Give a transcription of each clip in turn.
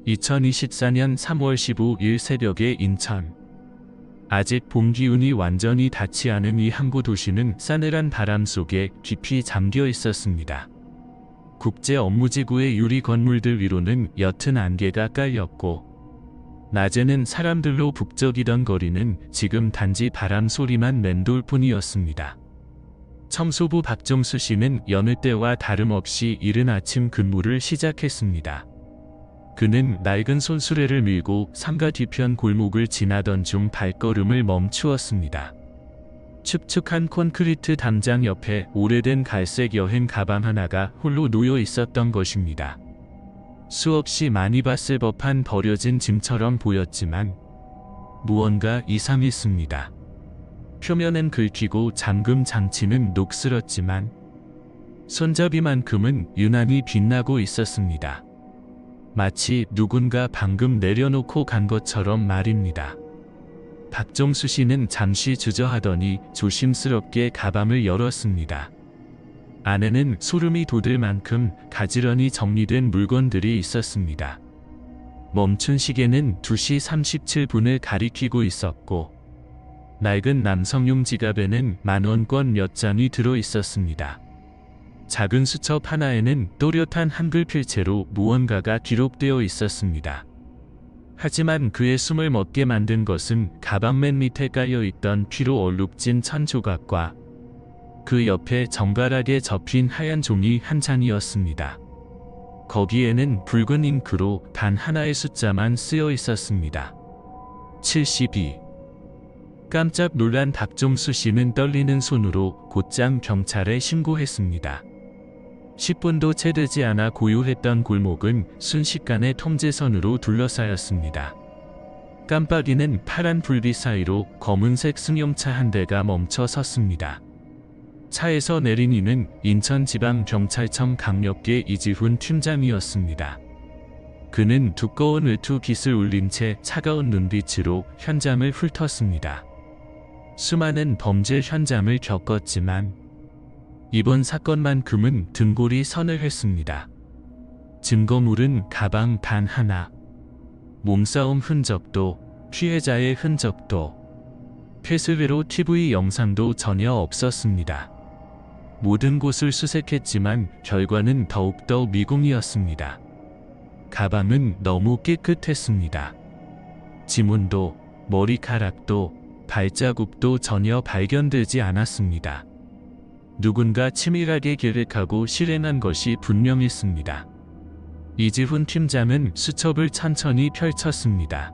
2024년 3월 15일 새벽에 인천. 아직 봄 기운이 완전히 닿지 않은 이 항구 도시는 싸늘한 바람 속에 깊이 잠겨 있었습니다. 국제 업무지구의 유리 건물들 위로는 옅은 안개가 깔렸고, 낮에는 사람들로 북적이던 거리는 지금 단지 바람 소리만 맴돌 뿐이었습니다. 첨소부 박정수 씨는 여느 때와 다름없이 이른 아침 근무를 시작했습니다. 그는 낡은 손수레를 밀고 상가 뒤편 골목을 지나던 중 발걸음을 멈추었습니다. 축축한 콘크리트 담장 옆에 오래된 갈색 여행 가방 하나가 홀로 놓여 있었던 것입니다. 수없이 많이 봤을 법한 버려진 짐처럼 보였지만 무언가 이상했습니다. 표면엔 긁히고 잠금 장치는 녹슬었지만 손잡이만큼은 유난히 빛나고 있었습니다. 마치 누군가 방금 내려놓고 간 것처럼 말입니다. 박정수 씨는 잠시 주저하더니 조심스럽게 가방을 열었습니다. 안에는 소름이 돋을 만큼 가지런히 정리된 물건들이 있었습니다. 멈춘 시계는 2시 37분을 가리키고 있었고, 낡은 남성용 지갑에는 만원권 몇 장이 들어 있었습니다. 작은 수첩 하나에는 또렷한 한글 필체로 무언가가 기록되어 있었습니다. 하지만 그의 숨을 멎게 만든 것은 가방 맨 밑에 깔려있던 피로 얼룩진 천 조각과 그 옆에 정갈하게 접힌 하얀 종이 한 장이었습니다. 거기에는 붉은 잉크로 단 하나의 숫자만 쓰여 있었습니다. 72. 깜짝 놀란 박정수 씨는 떨리는 손으로 곧장 경찰에 신고했습니다. 10분도 채 되지 않아 고요했던 골목은 순식간에 통제선으로 둘러싸였습니다. 깜빡이는 파란 불빛 사이로 검은색 승용차 한 대가 멈춰 섰습니다. 차에서 내린 이는 인천지방경찰청 강력계 이지훈 팀장이었습니다. 그는 두꺼운 외투 깃을 울린 채 차가운 눈빛으로 현장을 훑었습니다. 수많은 범죄 현장을 겪었지만 이번 사건만큼은 등골이 서늘했습니다. 증거물은 가방 단 하나, 몸싸움 흔적도, 피해자의 흔적도, 폐쇄회로 TV 영상도 전혀 없었습니다. 모든 곳을 수색했지만 결과는 더욱더 미궁이었습니다. 가방은 너무 깨끗했습니다. 지문도, 머리카락도, 발자국도 전혀 발견되지 않았습니다. 누군가 치밀하게 계획하고 실행한 것이 분명했습니다. 이지훈 팀장은 수첩을 천천히 펼쳤습니다.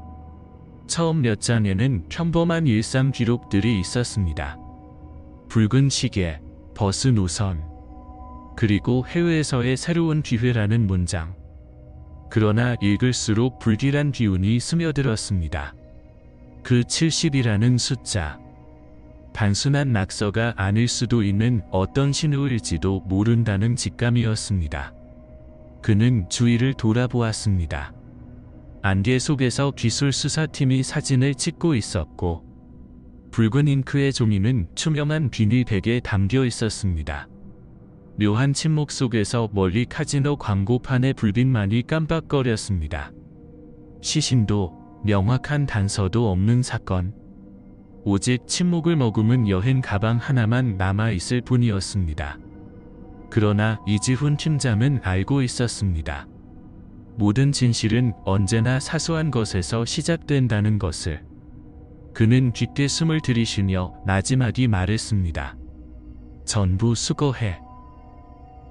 처음 몇 장에는 평범한 일상 기록들이 있었습니다. 붉은 시계, 버스 노선, 그리고 해외에서의 새로운 기회라는 문장. 그러나 읽을수록 불길한 기운이 스며들었습니다. 그 70이라는 숫자. 단순한 낙서가 아닐 수도 있는 어떤 신호일지도 모른다는 직감이었습니다. 그는 주위를 돌아보았습니다. 안개 속에서 기술수사팀이 사진을 찍고 있었고, 붉은 잉크의 종이는 투명한 비닐백에 담겨 있었습니다. 묘한 침묵 속에서 멀리 카지노 광고판의 불빛만이 깜빡거렸습니다. 시신도 명확한 단서도 없는 사건. 오직 침묵을 머금은 여행 가방 하나만 남아있을 뿐이었습니다. 그러나 이지훈 팀장은 알고 있었습니다. 모든 진실은 언제나 사소한 것에서 시작된다는 것을. 그는 깊게 숨을 들이쉬며 나지막이 말했습니다. 전부 수거해.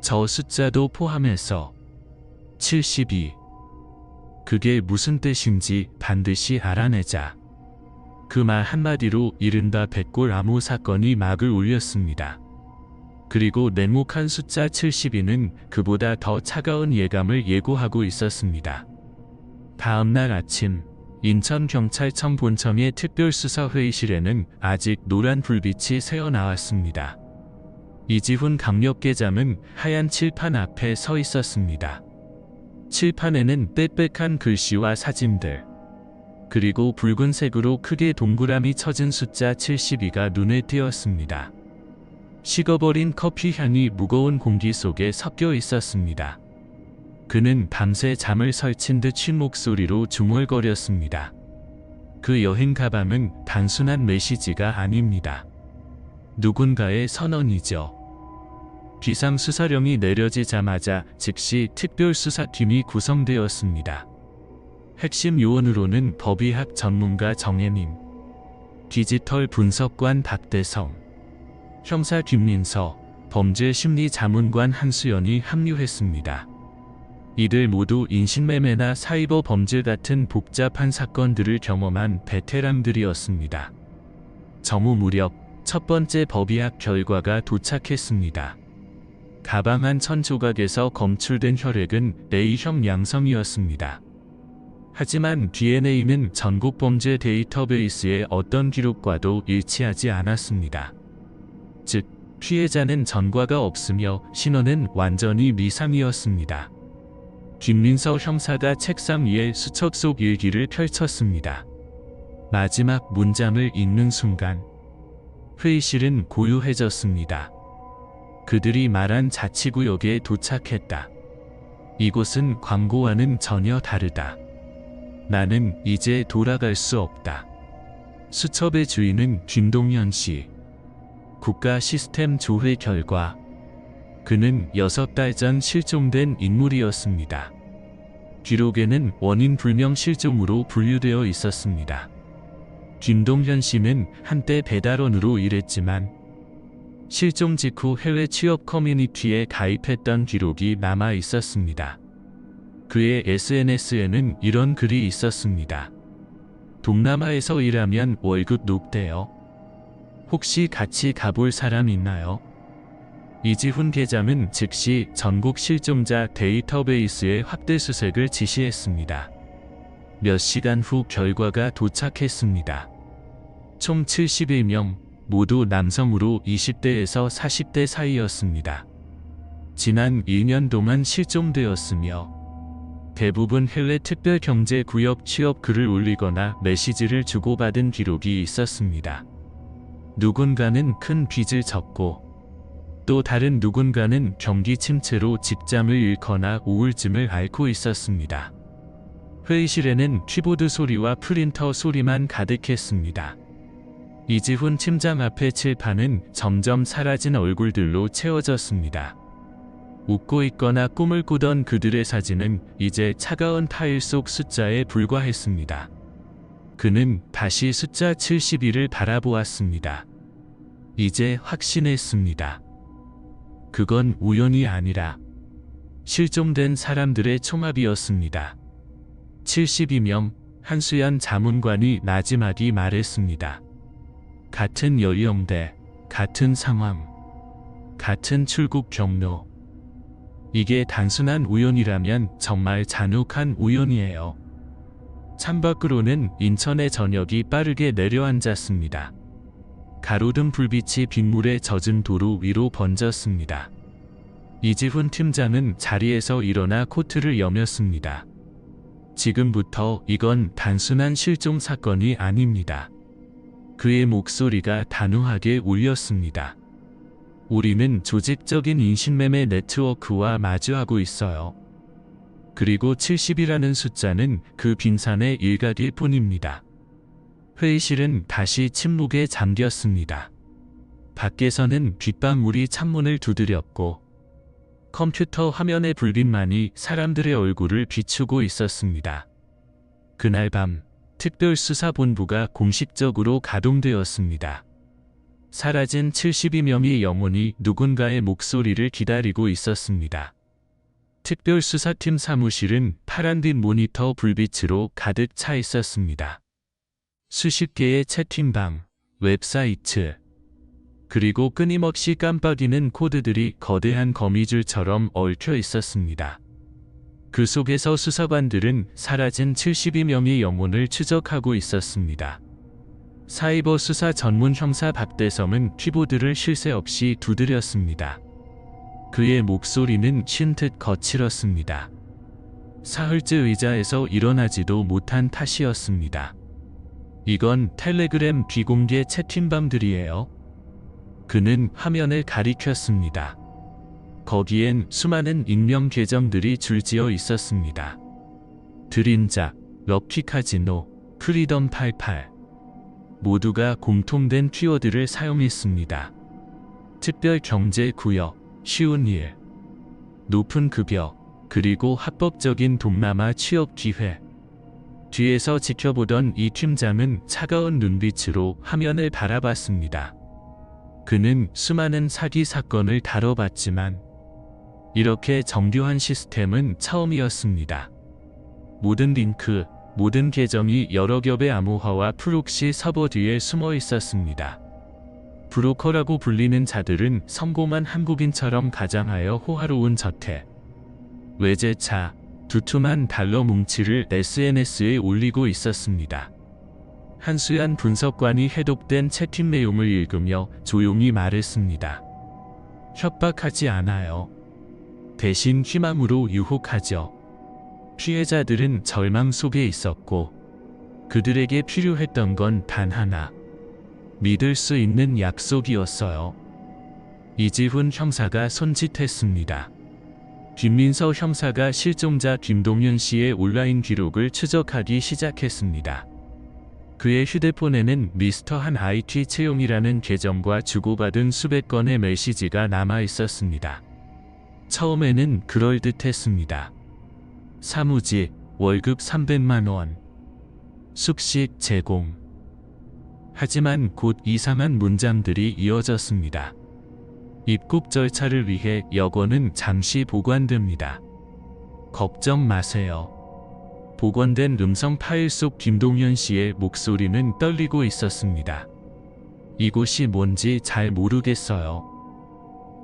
저 숫자도 포함해서. 72. 그게 무슨 뜻인지 반드시 알아내자. 그 말 한마디로 이른바 백골 암호 사건이 막을 올렸습니다. 그리고 냉혹한 숫자 72는 그보다 더 차가운 예감을 예고하고 있었습니다. 다음 날 아침, 인천경찰청 본청의 특별수사회의실에는 아직 노란 불빛이 새어나왔습니다. 이지훈 강력계장은 하얀 칠판 앞에 서 있었습니다. 칠판에는 빽빽한 글씨와 사진들, 그리고 붉은색으로 크게 동그라미 쳐진 숫자 72가 눈에 띄었습니다. 식어버린 커피 향이 무거운 공기 속에 섞여 있었습니다. 그는 밤새 잠을 설친 듯 쉰 목소리로 중얼거렸습니다. 그 여행 가방은 단순한 메시지가 아닙니다. 누군가의 선언이죠. 비상수사령이 내려지자마자 즉시 특별수사팀이 구성되었습니다. 핵심 요원으로는 법의학 전문가 정혜민, 디지털 분석관 박대성, 형사 김민서, 범죄심리 자문관 한수연이 합류했습니다. 이들 모두 인신매매나 사이버 범죄 같은 복잡한 사건들을 경험한 베테랑들이었습니다. 정오 무렵 첫 번째 법의학 결과가 도착했습니다. 가방 한 1000조각에서 검출된 혈액은 A형 양성이었습니다. 하지만 DNA는 전국 범죄 데이터베이스의 어떤 기록과도 일치하지 않았습니다. 즉, 피해자는 전과가 없으며 신원은 완전히 미상이었습니다. 김민서 형사가 책상 위에 수첩 속 일기를 펼쳤습니다. 마지막 문장을 읽는 순간 회의실은 고요해졌습니다. 그들이 말한 자치구역에 도착했다. 이곳은 광고와는 전혀 다르다. 나는 이제 돌아갈 수 없다. 수첩의 주인은 김동현 씨. 국가 시스템 조회 결과 그는 6달 전 실종된 인물이었습니다. 기록에는 원인 불명 실종으로 분류되어 있었습니다. 김동현 씨는 한때 배달원으로 일했지만 실종 직후 해외 취업 커뮤니티에 가입했던 기록이 남아 있었습니다. 그의 SNS에는 이런 글이 있었습니다. 동남아에서 일하면 월급 높대요. 혹시 같이 가볼 사람 있나요? 이지훈 계장은 즉시 전국 실종자 데이터베이스의 확대 수색을 지시했습니다. 몇 시간 후 결과가 도착했습니다. 총 71명, 모두 남성으로 20대에서 40대 사이였습니다. 지난 2년 동안 실종되었으며 대부분 해외 특별경제구역 취업 글을 올리거나 메시지를 주고받은 기록이 있었습니다. 누군가는 큰 빚을 졌고 또 다른 누군가는 경기 침체로 직장을 잃거나 우울증을 앓고 있었습니다. 회의실에는 키보드 소리와 프린터 소리만 가득했습니다. 이지훈 팀장 앞의 칠판은 점점 사라진 얼굴들로 채워졌습니다. 웃고 있거나 꿈을 꾸던 그들의 사진은 이제 차가운 타일 속 숫자에 불과했습니다. 그는 다시 숫자 71을 바라보았습니다. 이제 확신했습니다. 그건 우연이 아니라 실종된 사람들의 총합이었습니다. 72명, 한수연 자문관이 나지막이 말했습니다. 같은 연령대, 같은 상황, 같은 출국 경로. 이게 단순한 우연이라면 정말 잔혹한 우연이에요. 창밖으로는 인천의 저녁이 빠르게 내려앉았습니다. 가로등 불빛이 빗물에 젖은 도로 위로 번졌습니다. 이지훈 팀장은 자리에서 일어나 코트를 여몄습니다. 지금부터 이건 단순한 실종 사건이 아닙니다. 그의 목소리가 단호하게 울렸습니다. 우리는 조직적인 인신매매 네트워크와 마주하고 있어요. 그리고 70이라는 숫자는 그 빙산의 일각일 뿐입니다. 회의실은 다시 침묵에 잠겼습니다. 밖에서는 빗방울이 창문을 두드렸고 컴퓨터 화면의 불빛만이 사람들의 얼굴을 비추고 있었습니다. 그날 밤 특별수사본부가 공식적으로 가동되었습니다. 사라진 72명의 영혼이 누군가의 목소리를 기다리고 있었습니다. 특별수사팀 사무실은 파란빛 모니터 불빛으로 가득 차 있었습니다. 수십 개의 채팅방, 웹사이트, 그리고 끊임없이 깜빡이는 코드들이 거대한 거미줄처럼 얽혀 있었습니다. 그 속에서 수사관들은 사라진 72명의 영혼을 추적하고 있었습니다. 사이버 수사 전문 형사 박대성은 키보드를 쉴 새 없이 두드렸습니다. 그의 목소리는 쉰 듯 거칠었습니다. 사흘째 의자에서 일어나지도 못한 탓이었습니다. 이건 텔레그램 비공개 채팅방들이에요. 그는 화면을 가리켰습니다. 거기엔 수많은 익명 계정들이 줄지어 있었습니다. 드림작, 럭키카지노, 프리덤 88 모두가 공통된 키워드를 사용했습니다. 특별 경제 구역, 쉬운 일, 높은 급여, 그리고 합법적인 동남아 취업 기회. 뒤에서 지켜보던 이 팀장은 차가운 눈빛으로 화면을 바라봤습니다. 그는 수많은 사기 사건을 다뤄봤지만 이렇게 정교한 시스템은 처음이었습니다. 모든 링크, 모든 계정이 여러 겹의 암호화와 프록시 서버 뒤에 숨어 있었습니다. 브로커라고 불리는 자들은 성공한 한국인처럼 가장하여 호화로운 저택, 외제차, 두툼한 달러 뭉치를 SNS에 올리고 있었습니다. 한수연 분석관이 해독된 채팅 내용을 읽으며 조용히 말했습니다. 협박하지 않아요. 대신 희망으로 유혹하죠. 피해자들은 절망 속에 있었고 그들에게 필요했던 건 단 하나, 믿을 수 있는 약속이었어요. 이지훈 형사가 손짓했습니다. 김민서 형사가 실종자 김동윤 씨의 온라인 기록을 추적하기 시작했습니다. 그의 휴대폰에는 미스터 한 IT 채용이라는 계정과 주고받은 수백 건의 메시지가 남아 있었습니다. 처음에는 그럴듯했습니다. 사무직, 월급 300만 원, 숙식 제공. 하지만 곧 이상한 문장들이 이어졌습니다. 입국 절차를 위해 여권은 잠시 보관됩니다. 걱정 마세요. 복원된 음성 파일 속 김동현 씨의 목소리는 떨리고 있었습니다. 이곳이 뭔지 잘 모르겠어요.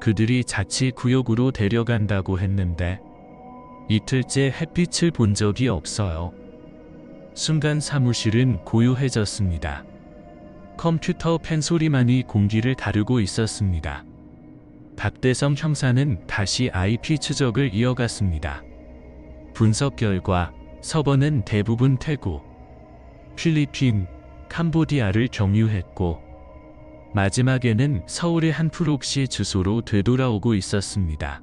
그들이 자치구역으로 데려간다고 했는데 이틀째 햇빛을 본 적이 없어요. 순간 사무실은 고요해졌습니다. 컴퓨터 펜 소리만이 공기를 다루고 있었습니다. 박대성 형사는 다시 IP 추적을 이어갔습니다. 분석 결과 서버는 대부분 태국, 필리핀, 캄보디아를 경유했고 마지막에는 서울의 한 프록시 주소로 되돌아오고 있었습니다.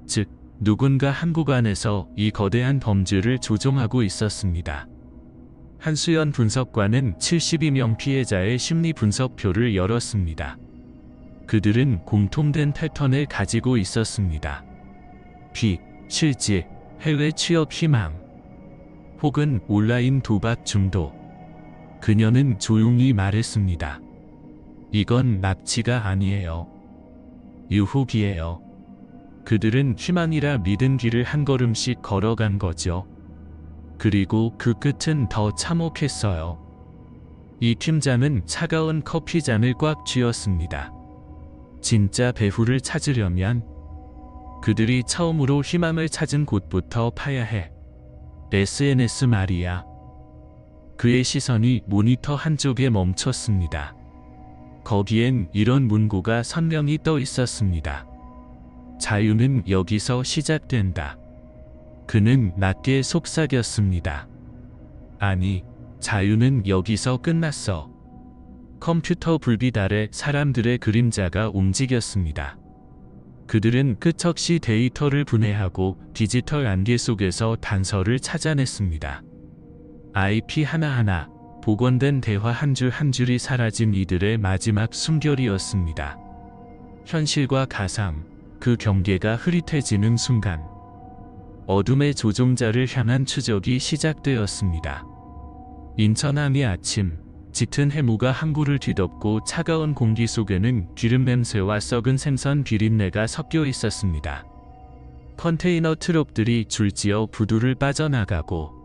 즉, 누군가 한국 안에서 이 거대한 범죄를 조종하고 있었습니다. 한수연 분석관은 72명 피해자의 심리 분석표를 열었습니다. 그들은 공통된 패턴을 가지고 있었습니다. 빚, 실직, 해외 취업 희망, 혹은 온라인 도박 중독. 그녀는 조용히 말했습니다. 이건 납치가 아니에요. 유혹이에요. 그들은 희망이라 믿은 길을 한 걸음씩 걸어간 거죠. 그리고 그 끝은 더 참혹했어요. 이 팀장은 차가운 커피잔을 꽉 쥐었습니다. 진짜 배후를 찾으려면 그들이 처음으로 희망을 찾은 곳부터 파야 해. SNS 말이야. 그의 시선이 모니터 한쪽에 멈췄습니다. 거기엔 이런 문구가 선명히 떠 있었습니다. 자유는 여기서 시작된다. 그는 낮게 속삭였습니다. 아니, 자유는 여기서 끝났어. 컴퓨터 불빛 아래 사람들의 그림자가 움직였습니다. 그들은 끝없이 데이터를 분해하고 디지털 안개 속에서 단서를 찾아냈습니다. IP 하나하나, 복원된 대화 한 줄 한 줄이 사라진 이들의 마지막 숨결이었습니다. 현실과 가상, 그 경계가 흐릿해지는 순간 어둠의 조종자를 향한 추적이 시작되었습니다. 인천 항의 아침, 짙은 해무가 항구를 뒤덮고 차가운 공기 속에는 기름 냄새와 썩은 생선 비린내가 섞여 있었습니다. 컨테이너 트럭들이 줄지어 부두를 빠져나가고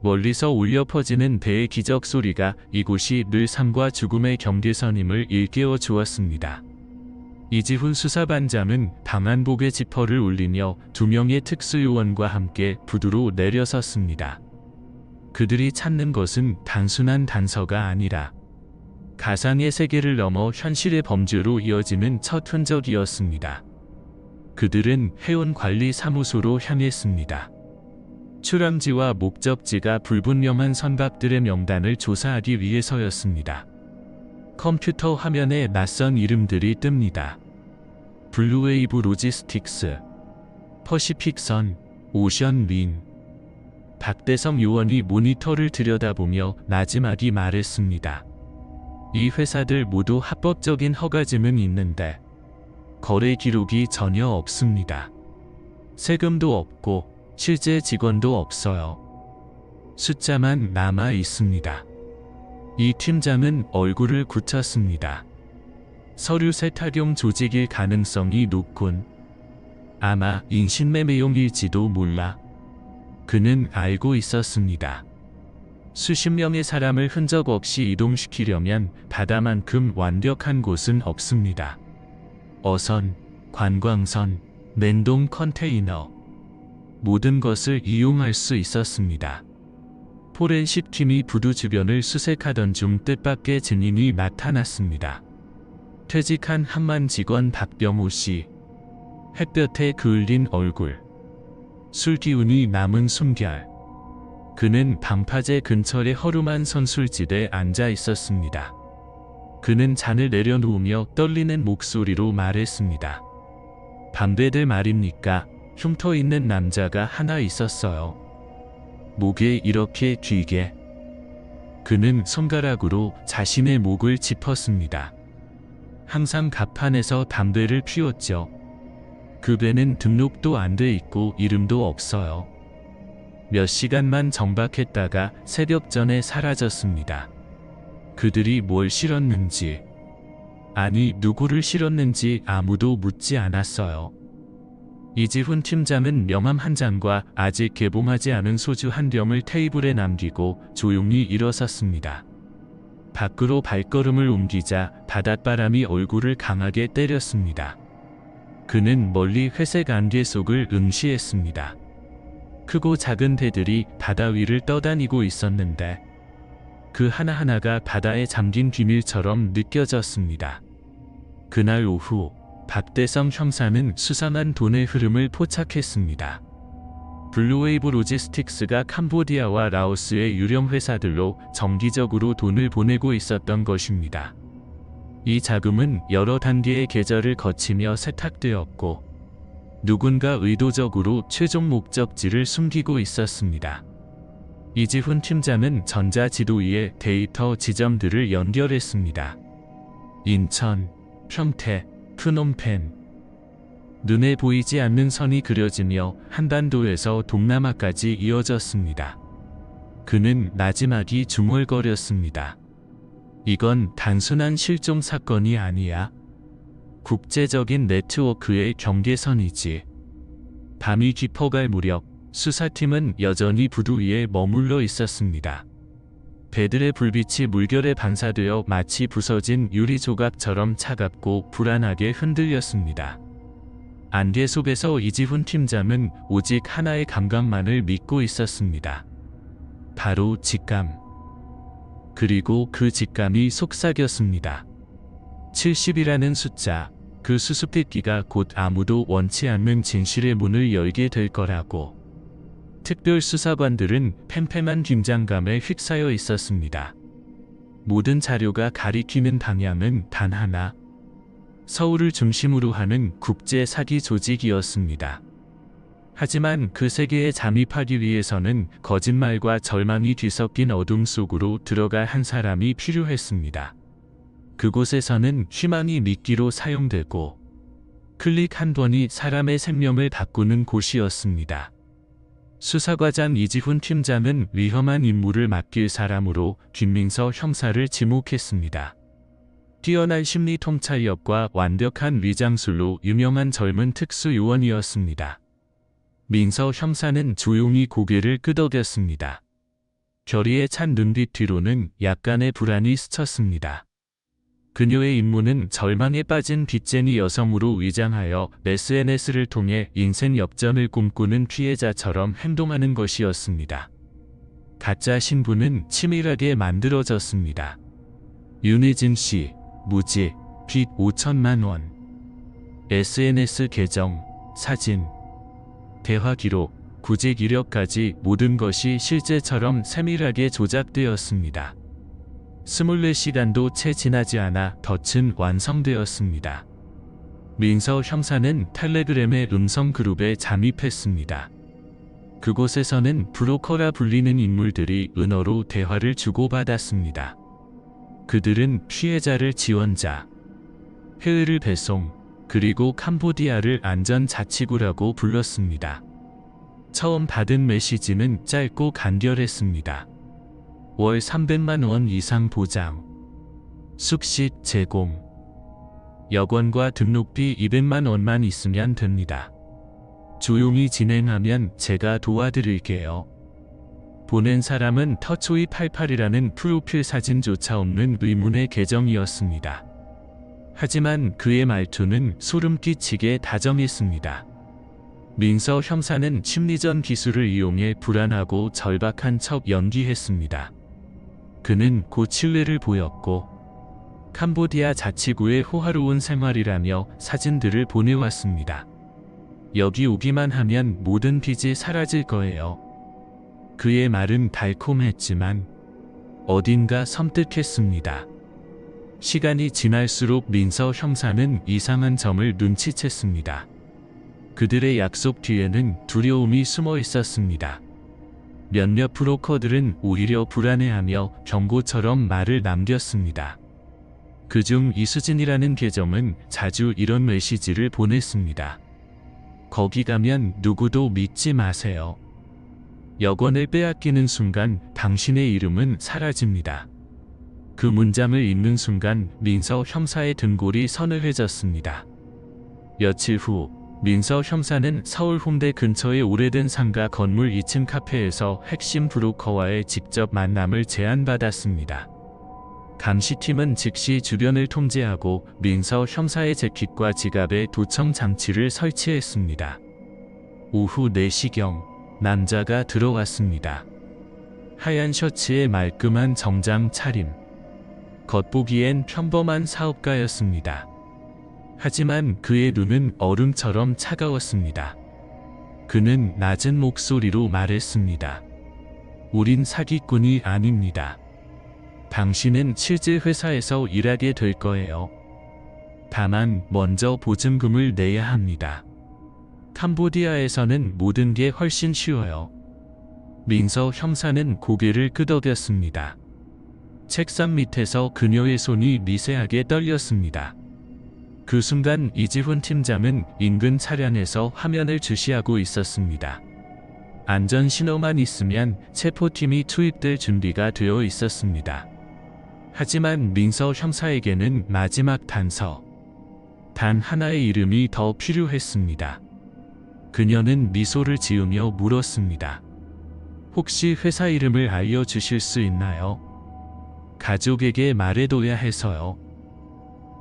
멀리서 울려 퍼지는 배의 기적 소리가 이곳이 늘 삶과 죽음의 경계선임을 일깨워 주었습니다. 이지훈 수사반장은 방한복의 지퍼를 울리며 2명의 특수요원과 함께 부두로 내려섰습니다. 그들이 찾는 것은 단순한 단서가 아니라 가상의 세계를 넘어 현실의 범죄로 이어지는 첫 흔적이었습니다. 그들은 해운관리사무소로 향했습니다. 출항지와 목적지가 불분명한 선박들의 명단을 조사하기 위해서였습니다. 컴퓨터 화면에 낯선 이름들이 뜹니다. 블루웨이브 로지스틱스, 퍼시픽선, 오션윈. 박대성 요원이 모니터를 들여다보며 나지막이 말했습니다. 이 회사들 모두 합법적인 허가증은 있는데 거래 기록이 전혀 없습니다. 세금도 없고 실제 직원도 없어요. 숫자만 남아 있습니다. 이 팀장은 얼굴을 굳혔습니다. 서류 세탁용 조직일 가능성이 높군. 아마 인신매매용일지도 몰라. 그는 알고 있었습니다. 수십 명의 사람을 흔적 없이 이동시키려면 바다만큼 완벽한 곳은 없습니다. 어선, 관광선, 냉동 컨테이너, 모든 것을 이용할 수 있었습니다. 포렌식 팀이 부두 주변을 수색하던 중 뜻밖의 증인이 나타났습니다. 퇴직한 한만 직원 박병호 씨. 햇볕에 그을린 얼굴. 술 기운이 남은 숨결. 그는 방파제 근처의 허름한 선술지대에 앉아 있었습니다. 그는 잔을 내려놓으며 떨리는 목소리로 말했습니다. 밤배들 말입니까? 흉터 있는 남자가 하나 있었어요. 목에 이렇게 뒤게. 그는 손가락으로 자신의 목을 짚었습니다. 항상 갑판에서 담배를 피웠죠. 그 배는 등록도 안 돼 있고 이름도 없어요. 몇 시간만 정박했다가 새벽 전에 사라졌습니다. 그들이 뭘 실었는지, 아니 누구를 실었는지 아무도 묻지 않았어요. 이지훈 팀장은 명함 한 장과 아직 개봉하지 않은 소주 한 병을 테이블에 남기고 조용히 일어섰습니다. 밖으로 발걸음을 옮기자 바닷바람이 얼굴을 강하게 때렸습니다. 그는 멀리 회색 안개 속을 응시했습니다. 크고 작은 배들이 바다 위를 떠다니고 있었는데 그 하나하나가 바다에 잠긴 비밀처럼 느껴졌습니다. 그날 오후 박대성 형사는 수상한 돈의 흐름을 포착했습니다. 블루웨이브 로지스틱스가 캄보디아와 라오스의 유령 회사들로 정기적으로 돈을 보내고 있었던 것입니다. 이 자금은 여러 단계의 계절을 거치며 세탁되었고 누군가 의도적으로 최종 목적지를 숨기고 있었습니다. 이지훈 팀장은 전자지도 위에 데이터 지점들을 연결했습니다. 인천, 평택, 프놈펜. 눈에 보이지 않는 선이 그려지며 한반도에서 동남아까지 이어졌습니다. 그는 나지막이 중얼거렸습니다. 이건 단순한 실종 사건이 아니야. 국제적인 네트워크의 경계선이지. 밤이 깊어갈 무렵 수사팀은 여전히 부두 위에 머물러 있었습니다. 배들의 불빛이 물결에 반사되어 마치 부서진 유리 조각처럼 차갑고 불안하게 흔들렸습니다. 안개 속에서 이지훈 팀장은 오직 하나의 감각만을 믿고 있었습니다. 바로 직감. 그리고 그 직감이 속삭였습니다. 70이라는 숫자, 그 수수께끼가 곧 아무도 원치 않는 진실의 문을 열게 될 거라고. 특별수사관들은 팽팽한 긴장감에 휩싸여 있었습니다. 모든 자료가 가리키는 방향은 단 하나. 서울을 중심으로 하는 국제 사기 조직이었습니다. 하지만 그 세계에 잠입하기 위해서는 거짓말과 절망이 뒤섞인 어둠 속으로 들어갈 한 사람이 필요했습니다. 그곳에서는 희망이 미끼로 사용되고 클릭 한 번이 사람의 생명을 바꾸는 곳이었습니다. 수사과장 이지훈 팀장은 위험한 임무를 맡길 사람으로 김민서 형사를 지목했습니다. 뛰어난 심리 통찰력과 완벽한 위장술로 유명한 젊은 특수요원이었습니다. 민서 형사는 조용히 고개를 끄덕였습니다. 결의에 찬 눈빛 뒤로는 약간의 불안이 스쳤습니다. 그녀의 임무는 절망에 빠진 빚쟁이 여성으로 위장하여 SNS를 통해 인생 역전을 꿈꾸는 피해자처럼 행동하는 것이었습니다. 가짜 신분은 치밀하게 만들어졌습니다. 윤혜진 씨, 무직, 빚 5천만 원. SNS 계정, 사진, 대화 기록, 구직 이력까지 모든 것이 실제처럼 세밀하게 조작되었습니다. 24시간도 채 지나지 않아 덫은 완성되었습니다. 민서 형사는 텔레그램의 음성 그룹에 잠입했습니다. 그곳에서는 브로커라 불리는 인물들이 은어로 대화를 주고받았습니다. 그들은 피해자를 지원자, 해외를 배송, 그리고 캄보디아를 안전자치구라고 불렀습니다. 처음 받은 메시지는 짧고 간결했습니다. 월 300만 원 이상 보장, 숙식 제공, 여권과 등록비 200만 원만 있으면 됩니다. 조용히 진행하면 제가 도와드릴게요. 보낸 사람은 터초이88이라는 프로필 사진조차 없는 의문의 계정이었습니다. 하지만 그의 말투는 소름 끼치게 다정했습니다. 민서 형사는 심리전 기술을 이용해 불안하고 절박한 척 연기했습니다. 그는 곧 신뢰를 보였고 캄보디아 자치구의 호화로운 생활이라며 사진들을 보내왔습니다. 여기 오기만 하면 모든 빚이 사라질 거예요. 그의 말은 달콤했지만 어딘가 섬뜩했습니다. 시간이 지날수록 민서 형사는 이상한 점을 눈치챘습니다. 그들의 약속 뒤에는 두려움이 숨어 있었습니다. 몇몇 브로커들은 오히려 불안해하며 경고처럼 말을 남겼습니다. 그중 이수진이라는 계정은 자주 이런 메시지를 보냈습니다. 거기 가면 누구도 믿지 마세요. 여권을 빼앗기는 순간 당신의 이름은 사라집니다. 그 문장을 읽는 순간 민서 형사의 등골이 서늘해졌습니다. 며칠 후 민서 형사는 서울 홍대 근처의 오래된 상가 건물 2층 카페에서 핵심 브로커와의 직접 만남을 제안받았습니다. 감시팀은 즉시 주변을 통제하고 민서 형사의 재킷과 지갑에 도청 장치를 설치했습니다. 오후 4시경 남자가 들어왔습니다. 하얀 셔츠에 말끔한 정장 차림. 겉보기엔 평범한 사업가였습니다. 하지만 그의 눈은 얼음처럼 차가웠습니다. 그는 낮은 목소리로 말했습니다. 우린 사기꾼이 아닙니다. 당신은 실제 회사에서 일하게 될 거예요. 다만 먼저 보증금을 내야 합니다. 캄보디아에서는 모든 게 훨씬 쉬워요. 민서 형사는 고개를 끄덕였습니다. 책상 밑에서 그녀의 손이 미세하게 떨렸습니다. 그 순간 이지훈 팀장은 인근 차량에서 화면을 주시하고 있었습니다. 안전 신호만 있으면 체포팀이 투입될 준비가 되어 있었습니다. 하지만 민서 형사에게는 마지막 단서, 단 하나의 이름이 더 필요했습니다. 그녀는 미소를 지으며 물었습니다. 혹시 회사 이름을 알려주실 수 있나요? 가족에게 말해둬야 해서요.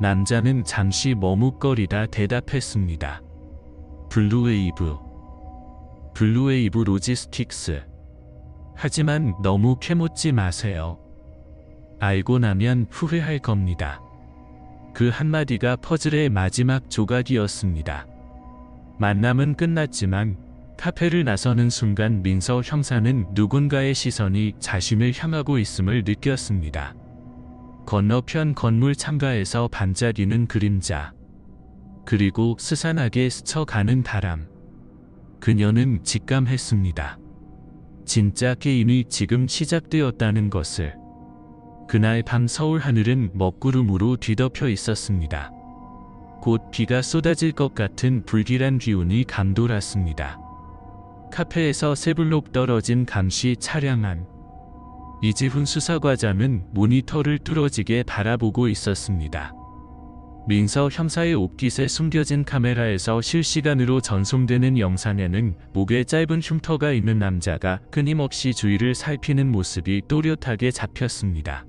남자는 잠시 머뭇거리다 대답했습니다. 블루웨이브 로지스틱스. 하지만 너무 캐묻지 마세요. 알고 나면 후회할 겁니다. 그 한마디가 퍼즐의 마지막 조각이었습니다. 만남은 끝났지만 카페를 나서는 순간 민서 형사는 누군가의 시선이 자신을 향하고 있음을 느꼈습니다. 건너편 건물 창가에서 반짝이는 그림자, 그리고 스산하게 스쳐가는 바람. 그녀는 직감했습니다. 진짜 게임이 지금 시작되었다는 것을. 그날 밤 서울 하늘은 먹구름으로 뒤덮여 있었습니다. 곧 비가 쏟아질 것 같은 불길한 기운이 감돌았습니다. 카페에서 세 블록 떨어진 감시 차량 안. 이지훈 수사과장은 모니터를 뚫어지게 바라보고 있었습니다. 민서 형사의 옷깃에 숨겨진 카메라에서 실시간으로 전송되는 영상에는 목에 짧은 흉터가 있는 남자가 끊임없이 주위를 살피는 모습이 또렷하게 잡혔습니다.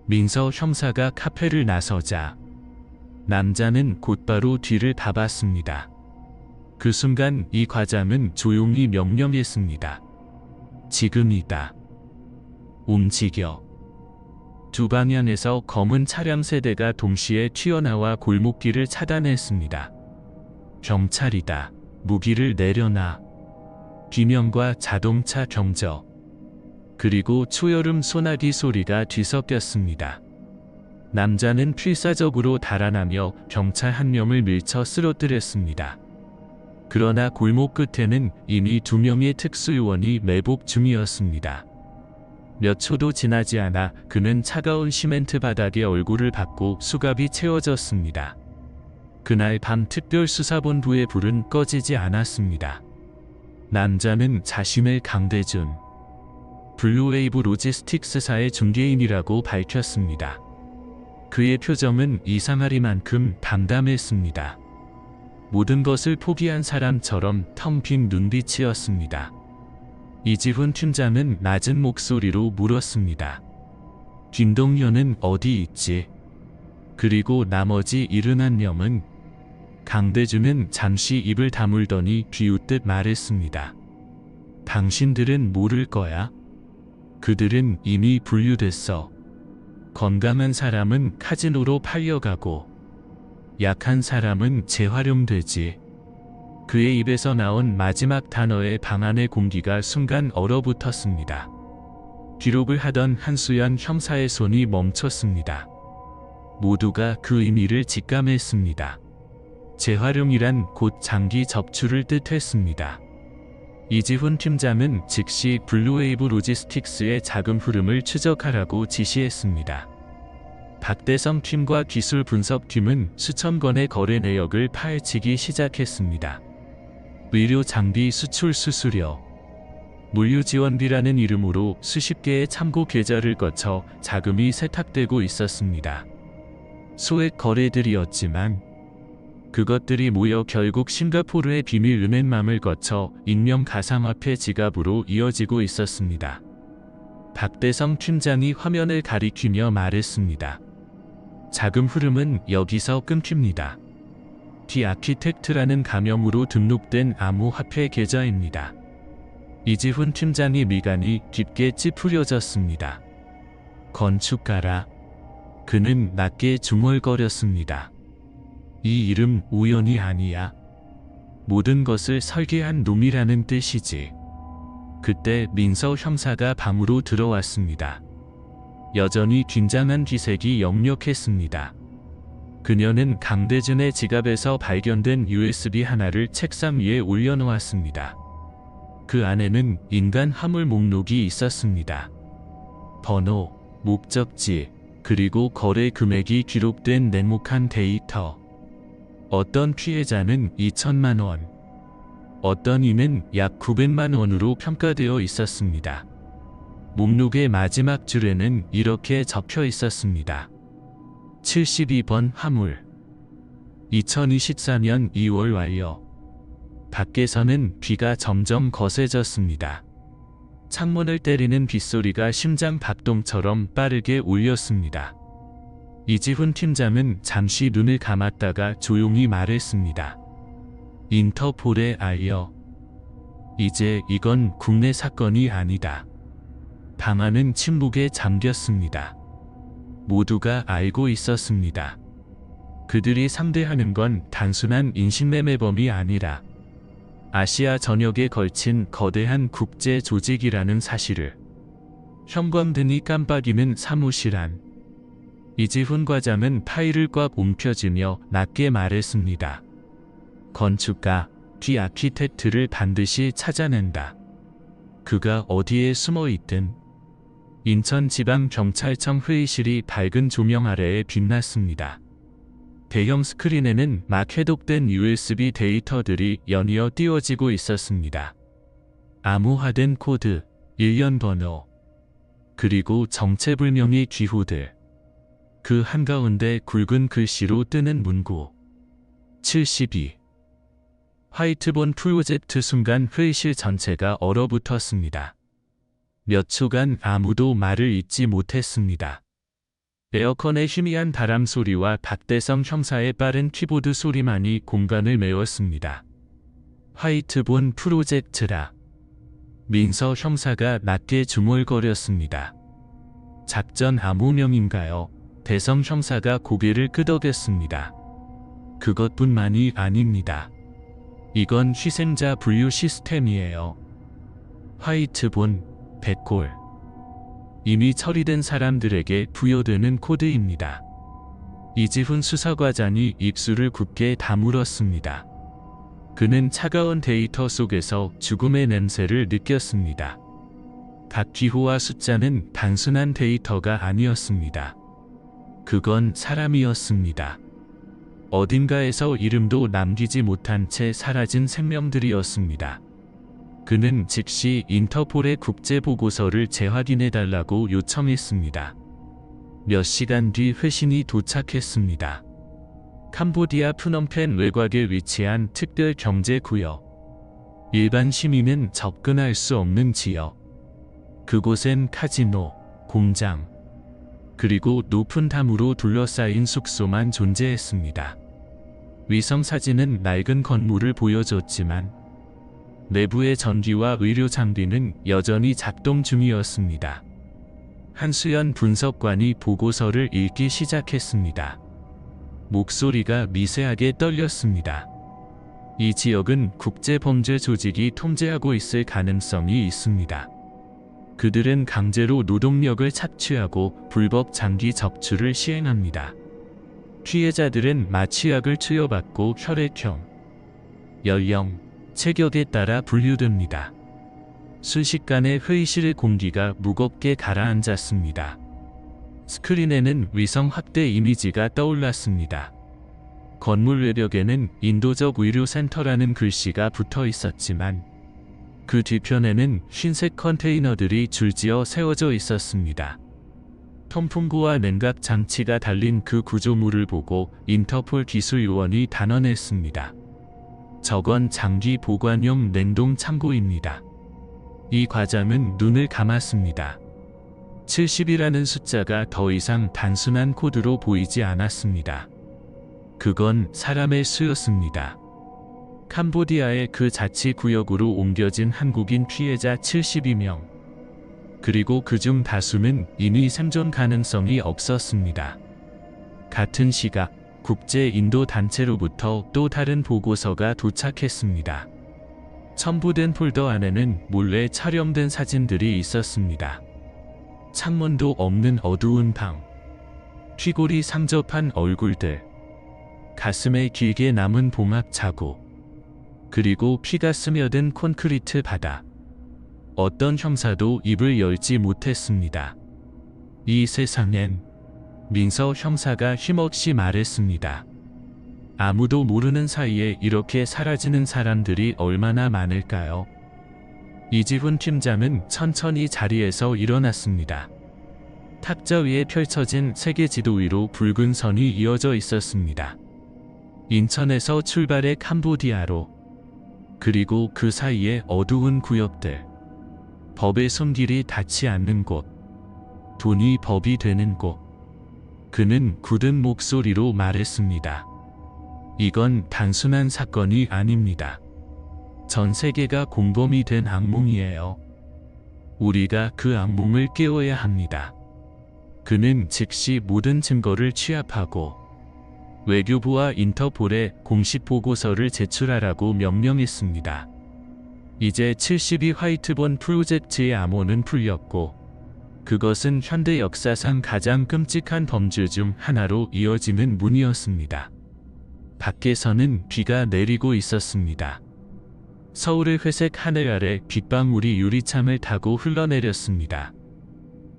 민서 형사가 카페를 나서자 남자는 곧바로 뒤를 봐봤습니다. 그 순간 이 과장은 조용히 명령했습니다. 지금이다. 움직여. 두 방향에서 검은 차량 세대가 동시에 튀어나와 골목길을 차단했습니다. 경찰이다. 무기를 내려놔. 비명과 자동차 경적. 그리고 초여름 소나기 소리가 뒤섞였습니다. 남자는 필사적으로 달아나며 경찰 한 명을 밀쳐 쓰러뜨렸습니다. 그러나 골목 끝에는 이미 2명의 특수요원이 매복 중이었습니다. 몇 초도 지나지 않아 그는 차가운 시멘트 바닥에 얼굴을 박고 수갑이 채워졌습니다. 그날 밤 특별수사본부의 불은 꺼지지 않았습니다. 남자는 자신을 강대준, 블루웨이브 로지스틱스사의 중개인이라고 밝혔습니다. 그의 표정은 이상하리만큼 담담했습니다. 모든 것을 포기한 사람처럼 텅 빈 눈빛이었습니다. 이지훈 팀장은 낮은 목소리로 물었습니다. 김동현은 어디 있지? 그리고 나머지 71명은? 강대준은 잠시 입을 다물더니 비웃듯 말했습니다. 당신들은 모를 거야. 그들은 이미 분류됐어. 건강한 사람은 카지노로 팔려가고 약한 사람은 재활용되지. 그의 입에서 나온 마지막 단어의 방 안의 공기가 순간 얼어붙었습니다. 기록을 하던 한수연 형사의 손이 멈췄습니다. 모두가 그 의미를 직감했습니다. 재활용이란 곧 장기 접추를 뜻했습니다. 이지훈 팀장은 즉시 블루웨이브 로지스틱스의 자금 흐름을 추적하라고 지시했습니다. 박대성 팀과 기술 분석팀은 수천 건의 거래 내역을 파헤치기 시작했습니다. 의료 장비 수출 수수료, 물류 지원비라는 이름으로 수십 개의 참고 계좌를 거쳐 자금이 세탁되고 있었습니다. 소액 거래들이었지만 그것들이 모여 결국 싱가포르의 비밀 은행망을 거쳐 익명 가상화폐 지갑으로 이어지고 있었습니다. 박대성 팀장이 화면을 가리키며 말했습니다. 자금 흐름은 여기서 끊깁니다. 디아키텍트라는 가명으로 등록된 암호화폐 계좌입니다. 이지훈 팀장의 미간이 깊게 찌푸려졌습니다. 건축가라. 그는 낮게 중얼거렸습니다. 이 이름 우연이 아니야. 모든 것을 설계한 놈이라는 뜻이지. 그때 민서 형사가 방으로 들어왔습니다. 여전히 긴장한 기색이 역력했습니다. 그녀는 강대준의 지갑에서 발견된 USB 하나를 책상 위에 올려놓았습니다. 그 안에는 인간 화물 목록이 있었습니다. 번호, 목적지, 그리고 거래 금액이 기록된 냉혹한 데이터. 어떤 피해자는 2천만 원, 어떤 이는 약 900만 원으로 평가되어 있었습니다. 목록의 마지막 줄에는 이렇게 적혀 있었습니다. 72번 화물 2024년 2월 완료. 밖에서는 비가 점점 거세졌습니다. 창문을 때리는 빗소리가 심장 박동처럼 빠르게 울렸습니다. 이지훈 팀장은 잠시 눈을 감았다가 조용히 말했습니다. 인터폴에 알려. 이제 이건 국내 사건이 아니다. 방 안은 침묵에 잠겼습니다. 모두가 알고 있었습니다. 그들이 상대하는 건 단순한 인신매매범이 아니라 아시아 전역에 걸친 거대한 국제 조직이라는 사실을. 형광등이 깜빡이는 사무실 안. 이지훈 과장은 파일을 꽉 움켜쥐며 낮게 말했습니다. 건축가, 디아키텍트를 반드시 찾아낸다. 그가 어디에 숨어 있든. 인천지방경찰청 회의실이 밝은 조명 아래에 빛났습니다. 대형 스크린에는 막 해독된 USB 데이터들이 연이어 띄워지고 있었습니다. 암호화된 코드, 일련 번호, 그리고 정체불명의 기호들. 그 한가운데 굵은 글씨로 뜨는 문구. 72. 화이트본 프로젝트. 순간 회의실 전체가 얼어붙었습니다. 몇 초간 아무도 말을 잇지 못했습니다. 에어컨의 희미한 바람 소리와 박대성 형사의 빠른 키보드 소리만이 공간을 메웠습니다. 화이트본 프로젝트라. 민서 형사가 낮게 중얼거렸습니다. 작전 암호명인가요? 대성 형사가 고개를 끄덕였습니다. 그것뿐만이 아닙니다. 이건 희생자 분류 시스템이에요. 화이트본, 백골. 이미 처리된 사람들에게 부여되는 코드입니다. 이지훈 수사과장이 입술을 굳게 다물었습니다. 그는 차가운 데이터 속에서 죽음의 냄새를 느꼈습니다. 각 기호와 숫자는 단순한 데이터가 아니었습니다. 그건 사람이었습니다. 어딘가에서 이름도 남기지 못한 채 사라진 생명들이었습니다. 그는 즉시 인터폴의 국제보고서를 재확인해달라고 요청했습니다. 몇 시간 뒤 회신이 도착했습니다. 캄보디아 프놈펜 외곽에 위치한 특별 경제구역. 일반 시민은 접근할 수 없는 지역. 그곳엔 카지노, 공장, 그리고 높은 담으로 둘러싸인 숙소만 존재했습니다. 위성사진은 낡은 건물을 보여줬지만 내부의 전기와 의료 장비는 여전히 작동 중이었습니다. 한수연 분석관이 보고서를 읽기 시작했습니다. 목소리가 미세하게 떨렸습니다. 이 지역은 국제범죄 조직이 통제하고 있을 가능성이 있습니다. 그들은 강제로 노동력을 착취하고 불법 장기 접출을 시행합니다. 피해자들은 마취약을 투여받고 혈액형, 연령, 체격에 따라 분류됩니다. 순식간에 회의실의 공기가 무겁게 가라앉았습니다. 스크린에는 위성 확대 이미지가 떠올랐습니다. 건물 외벽에는 인도적 의료센터라는 글씨가 붙어 있었지만 그 뒤편에는 흰색 컨테이너들이 줄지어 세워져 있었습니다. 통풍구와 냉각 장치가 달린 그 구조물을 보고 인터폴 기술요원이 단언했습니다. 저건 장기 보관용 냉동 창고입니다. 이 과장은 눈을 감았습니다. 70이라는 숫자가 더 이상 단순한 코드로 보이지 않았습니다. 그건 사람의 수였습니다. 캄보디아의 그 자치구역으로 옮겨진 한국인 피해자 72명. 그리고 그중 다수는 이미 생존 가능성이 없었습니다. 같은 시각 국제 인도 단체로부터 또 다른 보고서가 도착했습니다. 첨부된 폴더 안에는 몰래 촬영된 사진들이 있었습니다. 창문도 없는 어두운 방, 쥐골이 상접한 얼굴들, 가슴에 길게 남은 봉합 자국, 그리고 피가 스며든 콘크리트 바닥. 어떤 형사도 입을 열지 못했습니다. 이 세상엔 민서 형사가 힘없이 말했습니다. 아무도 모르는 사이에 이렇게 사라지는 사람들이 얼마나 많을까요? 이지훈 팀장은 천천히 자리에서 일어났습니다. 탁자 위에 펼쳐진 세계 지도 위로 붉은 선이 이어져 있었습니다. 인천에서 출발해 캄보디아로, 그리고 그 사이에 어두운 구역들, 법의 손길이 닿지 않는 곳, 돈이 법이 되는 곳. 그는 굳은 목소리로 말했습니다. 이건 단순한 사건이 아닙니다. 전 세계가 공범이 된 악몽이에요. 우리가 그 악몽을 깨워야 합니다. 그는 즉시 모든 증거를 취합하고 외교부와 인터폴에 공식 보고서를 제출하라고 명령했습니다. 이제 72 화이트본 프로젝트의 암호는 풀렸고 그것은 현대 역사상 가장 끔찍한 범죄 중 하나로 이어지는 문이었습니다. 밖에서는 비가 내리고 있었습니다. 서울의 회색 하늘 아래 빗방울이 유리창을 타고 흘러내렸습니다.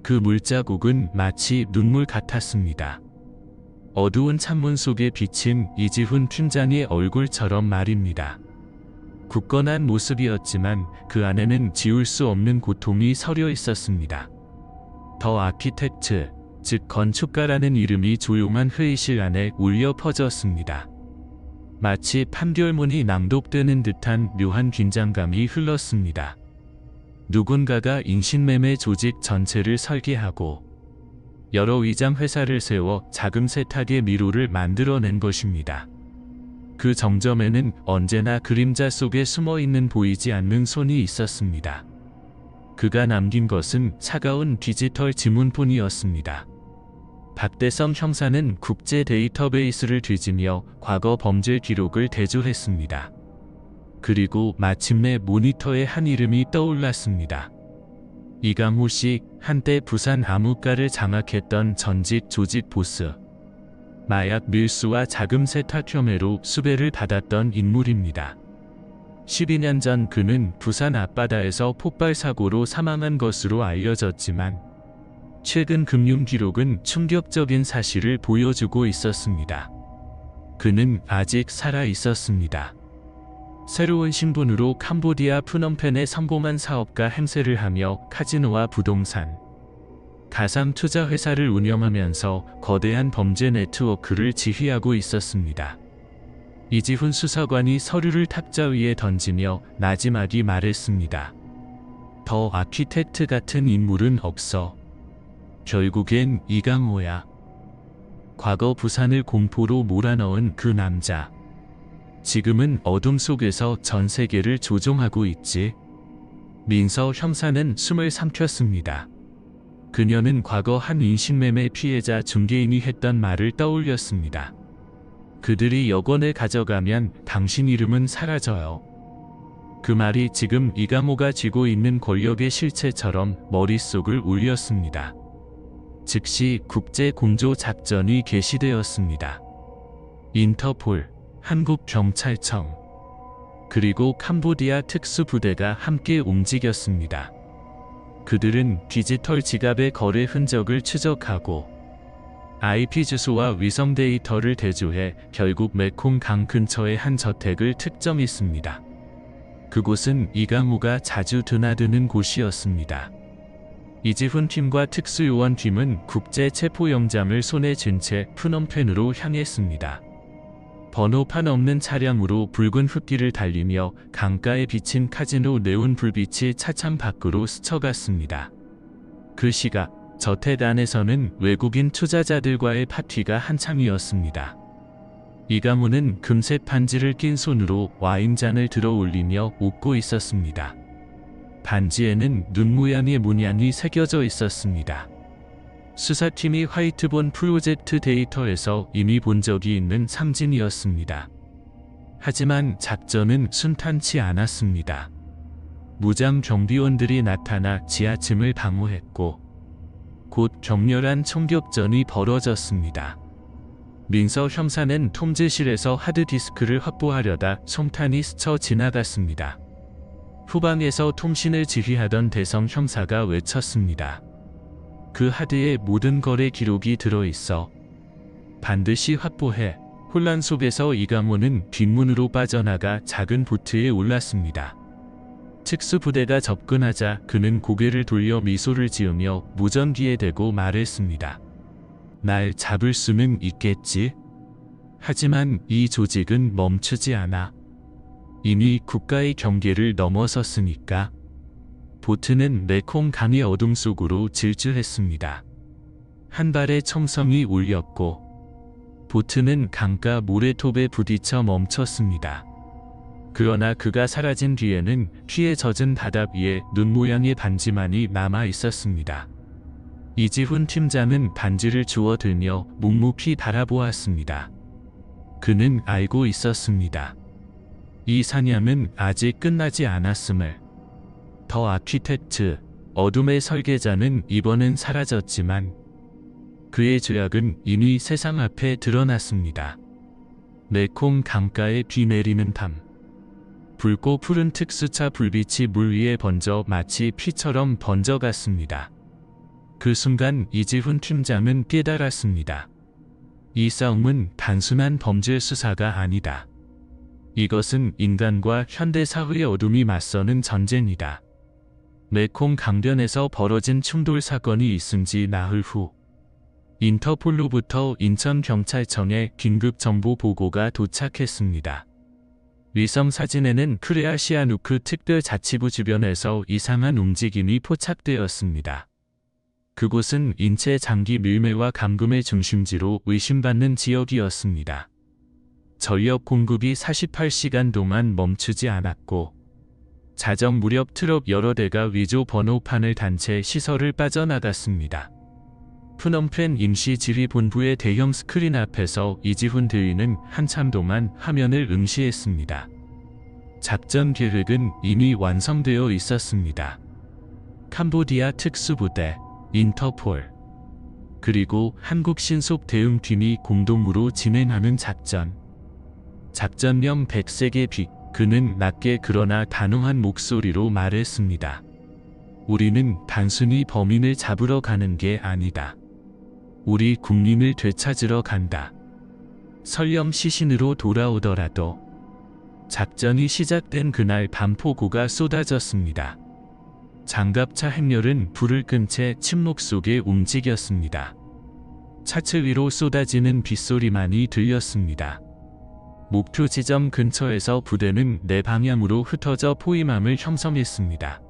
그 물자국은 마치 눈물 같았습니다. 어두운 창문 속에 비친 이지훈 팀장의 얼굴처럼 말입니다. 굳건한 모습이었지만 그 안에는 지울 수 없는 고통이 서려 있었습니다. 더 아키텍트, 즉 건축가라는 이름이 조용한 회의실 안에 울려 퍼졌습니다. 마치 판결문이 낭독되는 듯한 묘한 긴장감이 흘렀습니다. 누군가가 인신매매 조직 전체를 설계하고 여러 위장 회사를 세워 자금 세탁의 미로를 만들어낸 것입니다. 그 정점에는 언제나 그림자 속에 숨어있는 보이지 않는 손이 있었습니다. 그가 남긴 것은 차가운 디지털 지문뿐이었습니다. 박대성 형사는 국제 데이터베이스를 뒤지며 과거 범죄 기록을 대조했습니다. 그리고 마침내 모니터에 한 이름이 떠올랐습니다. 이강호 씨, 한때 부산 암흑가를 장악했던 전직 조직 보스. 마약 밀수와 자금 세탁 혐의로 수배를 받았던 인물입니다. 12년 전 그는 부산 앞바다에서 폭발 사고로 사망한 것으로 알려졌지만 최근 금융 기록은 충격적인 사실을 보여주고 있었습니다. 그는 아직 살아 있었습니다. 새로운 신분으로 캄보디아 프놈펜의 성공한 사업가 행세를 하며 카지노와 부동산, 가상 투자 회사를 운영하면서 거대한 범죄 네트워크를 지휘하고 있었습니다. 이지훈 수사관이 서류를 탁자 위에 던지며 나지막이 말했습니다. 더 아키텍트 같은 인물은 없어. 결국엔 이강호야. 과거 부산을 공포로 몰아넣은 그 남자. 지금은 어둠 속에서 전 세계를 조종하고 있지. 민서 형사는 숨을 삼켰습니다. 그녀는 과거 한 인신매매 피해자 중개인이 했던 말을 떠올렸습니다. 그들이 여권을 가져가면 당신 이름은 사라져요. 그 말이 지금 이강호가 쥐고 있는 권력의 실체처럼 머릿속을 울렸습니다. 즉시 국제공조 작전이 개시되었습니다. 인터폴, 한국경찰청, 그리고 캄보디아 특수부대가 함께 움직였습니다. 그들은 디지털 지갑의 거래 흔적을 추적하고 IP 주소와 위성 데이터를 대조해 결국 메콩 강 근처의 한 저택을 특정했습니다. 그곳은 이강호가 자주 드나드는 곳이었습니다. 이지훈 팀과 특수요원 팀은 국제 체포영장을 손에 쥔 채 프놈펜으로 향했습니다. 번호판 없는 차량으로 붉은 흙길을 달리며 강가에 비친 카지노 네온 불빛이 차창 밖으로 스쳐갔습니다. 그 시각 저택 안에서는 외국인 투자자들과의 파티가 한창이었습니다. 이강호는 금색 반지를 낀 손으로 와인잔을 들어 올리며 웃고 있었습니다. 반지에는 눈 모양의 문양이 새겨져 있었습니다. 수사팀이 화이트본 프로젝트 데이터에서 이미 본 적이 있는 상징이었습니다. 하지만 작전은 순탄치 않았습니다. 무장 경비원들이 나타나 지하층을 방어했고 곧 격렬한 총격전이 벌어졌습니다. 민서 형사는 통제실에서 하드디스크를 확보하려다 송탄이 스쳐 지나갔습니다. 후방에서 통신을 지휘하던 대성 형사가 외쳤습니다. 그 하드에 모든 거래 기록이 들어있어. 반드시 확보해. 혼란 속에서 이강호는 뒷문으로 빠져나가 작은 보트에 올랐습니다. 특수부대가 접근하자 그는 고개를 돌려 미소를 지으며 무전기에 대고 말했습니다. 날 잡을 수는 있겠지? 하지만 이 조직은 멈추지 않아. 이미 국가의 경계를 넘어섰으니까. 보트는 메콩 강의 어둠 속으로 질주했습니다. 한 발의 총성이 울렸고 보트는 강가 모래톱에 부딪혀 멈췄습니다. 그러나 그가 사라진 뒤에는 피에 젖은 바다 위에 눈 모양의 반지만이 남아 있었습니다. 이지훈 팀장은 반지를 주워 들며 묵묵히 바라보았습니다. 그는 알고 있었습니다. 이 사냥은 아직 끝나지 않았음을. 더 아키텍트, 어둠의 설계자는 이번엔 사라졌지만 그의 죄악은 이미 세상 앞에 드러났습니다. 메콩 강가에 비 내리는 밤. 붉고 푸른 특수차 불빛이 물 위에 번져 마치 피처럼 번져갔습니다. 그 순간 이지훈 팀장은 깨달았습니다. 이 싸움은 단순한 범죄 수사가 아니다. 이것은 인간과 현대사회의 어둠이 맞서는 전쟁이다. 메콩 강변에서 벌어진 충돌 사건이 있은 지 나흘 후 인터폴로부터 인천경찰청에 긴급 정보 보고가 도착했습니다. 위성 사진에는 크레아 시아누크 특별자치부 주변에서 이상한 움직임이 포착되었습니다. 그곳은 인체 장기 밀매와 감금의 중심지로 의심받는 지역이었습니다. 전력 공급이 48시간 동안 멈추지 않았고 자정 무렵 트럭 여러 대가 위조 번호판을 단 채 시설을 빠져나갔습니다. 프놈펜 임시지휘본부의 대형 스크린 앞에서 이지훈 대위는 한참 동안 화면을 응시했습니다. 작전 계획은 이미 완성되어 있었습니다. 캄보디아 특수부대, 인터폴, 그리고 한국 신속 대응팀이 공동으로 진행하는 작전. 작전명 백색의 빛. 그는 낮게 그러나 단호한 목소리로 말했습니다. 우리는 단순히 범인을 잡으러 가는 게 아니다. 우리 국민을 되찾으러 간다. 설령 시신으로 돌아오더라도. 작전이 시작된 그날 밤 폭우가 쏟아졌습니다. 장갑차 행렬은 불을 끈 채 침묵 속에 움직였습니다. 차체 위로 쏟아지는 빗소리만이 들렸습니다. 목표 지점 근처에서 부대는 네 방향으로 흩어져 포위망을 형성했습니다.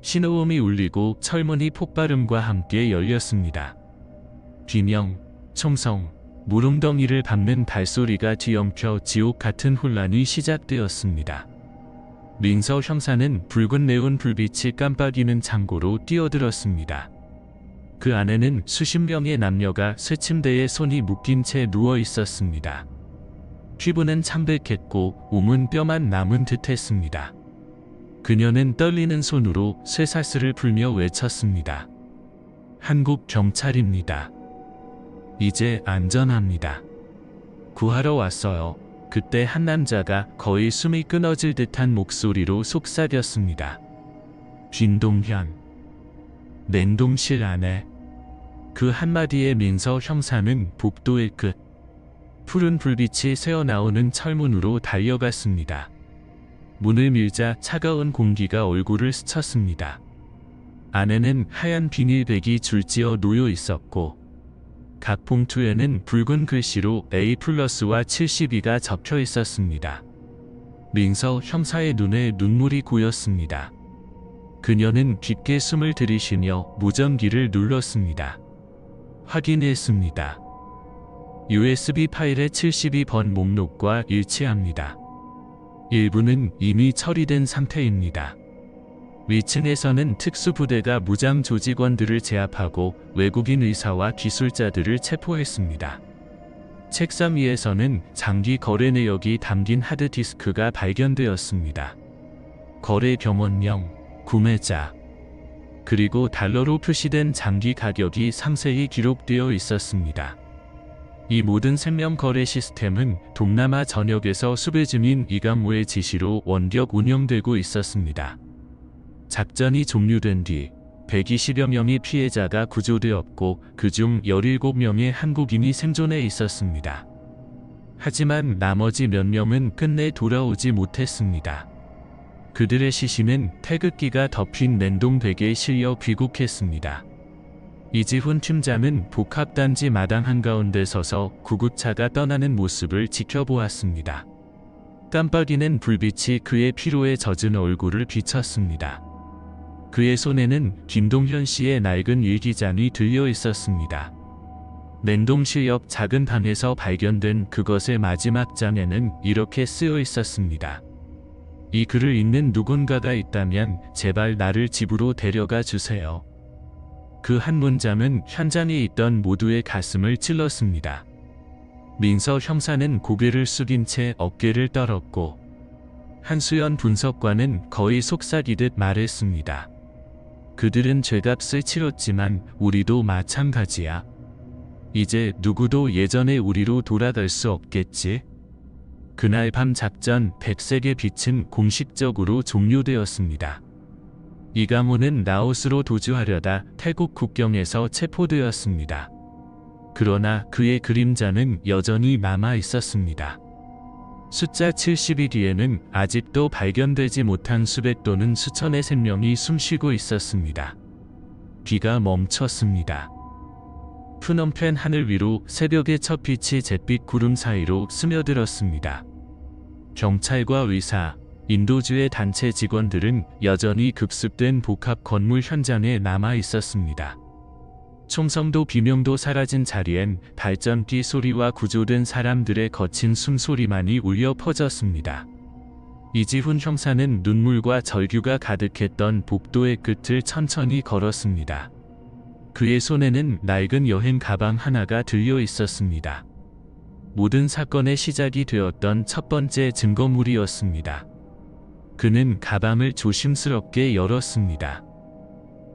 신호음이 울리고 철문이 폭발음과 함께 열렸습니다. 비명, 총성, 물웅덩이를 밟는 발소리가 뒤엉켜 지옥 같은 혼란이 시작되었습니다. 민서 형사는 붉은 네온 불빛이 깜빡이는 창고로 뛰어들었습니다. 그 안에는 수십 명의 남녀가 쇠침대에 손이 묶인 채 누워 있었습니다. 피부는 창백했고 몸은 뼈만 남은 듯했습니다. 그녀는 떨리는 손으로 쇠사슬을 풀며 외쳤습니다. 한국 경찰입니다. 이제 안전합니다. 구하러 왔어요. 그때 한 남자가 거의 숨이 끊어질 듯한 목소리로 속삭였습니다. 진동현. 냉동실 안에. 그 한마디에 민서 형사는 복도의 끝. 푸른 불빛이 새어나오는 철문으로 달려갔습니다. 문을 밀자 차가운 공기가 얼굴을 스쳤습니다. 안에는 하얀 비닐백이 줄지어 놓여 있었고 각 봉투에는 붉은 글씨로 A+와 72가 적혀 있었습니다. 민서 형사의 눈에 눈물이 고였습니다. 그녀는 깊게 숨을 들이쉬며 무전기를 눌렀습니다. 확인했습니다. USB 파일의 72번 목록과 일치합니다. 일부는 이미 처리된 상태입니다. 위층에서는 특수부대가 무장 조직원들을 제압하고 외국인 의사와 기술자들을 체포했습니다. 책상 위에서는 장기 거래 내역이 담긴 하드디스크가 발견되었습니다. 거래 경원명, 구매자, 그리고 달러로 표시된 장기 가격이 상세히 기록되어 있었습니다. 이 모든 생명 거래 시스템은 동남아 전역에서 수배중인 이감호의 지시로 원격 운영되고 있었습니다. 작전이 종료된 뒤 120여 명의 피해자가 구조되었고 그중 17명의 한국인이 생존해 있었습니다. 하지만 나머지 몇 명은 끝내 돌아오지 못했습니다. 그들의 시신은 태극기가 덮인 냉동백에 실려 귀국했습니다. 이지훈 팀장은 복합단지 마당 한가운데 서서 구급차가 떠나는 모습을 지켜보았습니다. 깜빡이는 불빛이 그의 피로에 젖은 얼굴을 비쳤습니다. 그의 손에는 김동현 씨의 낡은 일기장이 들려 있었습니다. 냉동실 옆 작은 방에서 발견된 그것의 마지막 장에는 이렇게 쓰여 있었습니다. 이 글을 읽는 누군가가 있다면 제발 나를 집으로 데려가 주세요. 그 한 문장은 현장에 있던 모두의 가슴을 찔렀습니다. 민서 형사는 고개를 숙인 채 어깨를 떨었고 한수연 분석관은 거의 속삭이듯 말했습니다. 그들은 죄값을 치렀지만 우리도 마찬가지야. 이제 누구도 예전의 우리로 돌아갈 수 없겠지? 그날 밤 작전 백색의 빛은 공식적으로 종료되었습니다. 이감호는 라오스로 도주하려다 태국 국경에서 체포되었습니다. 그러나 그의 그림자는 여전히 남아 있었습니다. 숫자 71위에는 아직도 발견되지 못한 수백 또는 수천의 생명이 숨쉬고 있었습니다. 비가 멈췄습니다. 프놈펜 하늘 위로 새벽의 첫 빛이 잿빛 구름 사이로 스며들었습니다. 경찰과 의사, 인도주의 단체 직원들은 여전히 급습된 복합 건물 현장에 남아 있었습니다. 총성도 비명도 사라진 자리엔 발전기 소리와 구조된 사람들의 거친 숨소리만이 울려 퍼졌습니다. 이지훈 형사는 눈물과 절규가 가득했던 복도의 끝을 천천히 걸었습니다. 그의 손에는 낡은 여행 가방 하나가 들려 있었습니다. 모든 사건의 시작이 되었던 첫 번째 증거물이었습니다. 그는 가방을 조심스럽게 열었습니다.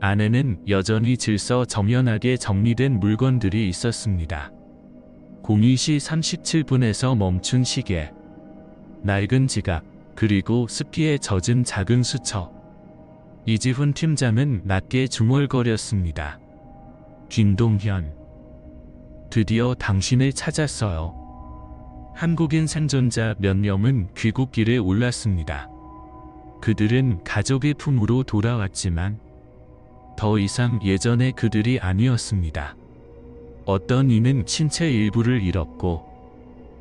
안에는 여전히 질서정연하게 정리된 물건들이 있었습니다. 02시 37분에서 멈춘 시계, 낡은 지갑, 그리고 습기에 젖은 작은 수첩. 이지훈 팀장은 낮게 중얼거렸습니다. 김동현, 드디어 당신을 찾았어요. 한국인 생존자 몇 명은 귀국길에 올랐습니다. 그들은 가족의 품으로 돌아왔지만 더 이상 예전의 그들이 아니었습니다. 어떤 이는 신체 일부를 잃었고